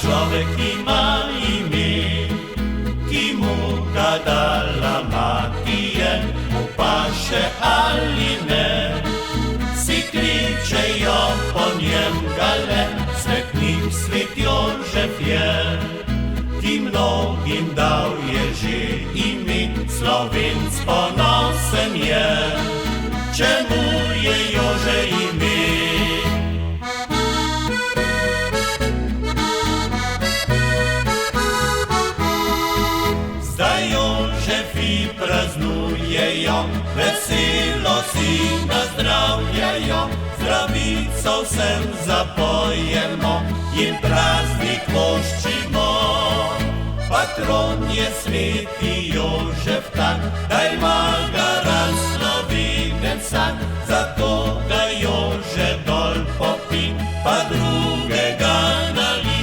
Človek ima ime, ki mu ga dala mati je, mu paše ali ne. Vsi kličejo po njem Gale, svetnik Svet Jožef je, ki mnogim dal je že ime, Slovenc ponosen je, čemu je Jože ime. Jožefi praznujejo, veselo si nazdravljajo, zdravico vsem zapojemo in praznik voščimo. Patron je sveti Jožef tak, da ima ga razsloviden vsak, zato ga Jože dol popi, pa drugega nali.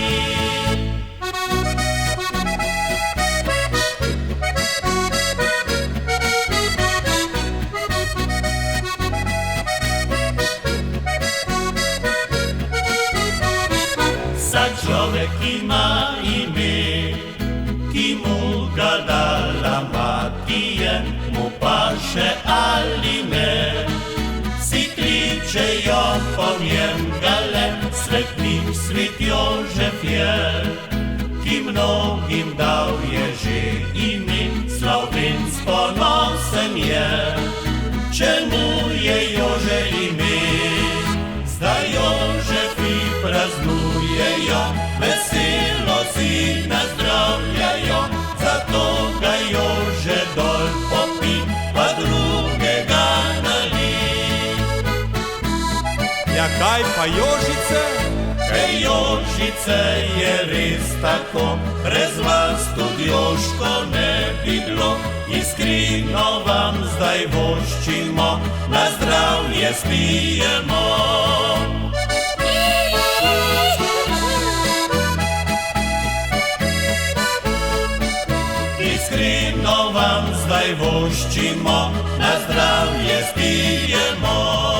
Človek ima ime, ki mu ga dala mati je, mu paše ali ne. Vsi kličejo po njem Gale, svetnik Svet Jožef je, ki mnogim dal je že ime, Slovenc ponosen je, čemu je Jože ime. Zdaj Jožefi praznujejo, veselo si nazdravljajo, zato ga Jože dol popi, pa drugega nali. Ja, kaj pa Jožice? Kaj Jožice je res tako, brez vas tudi Jožko ne bi bilo. Iskreno vam zdaj voščimo, na zdravje spijemo. Iskreno vam zdaj voščimo, na zdravje spijemo.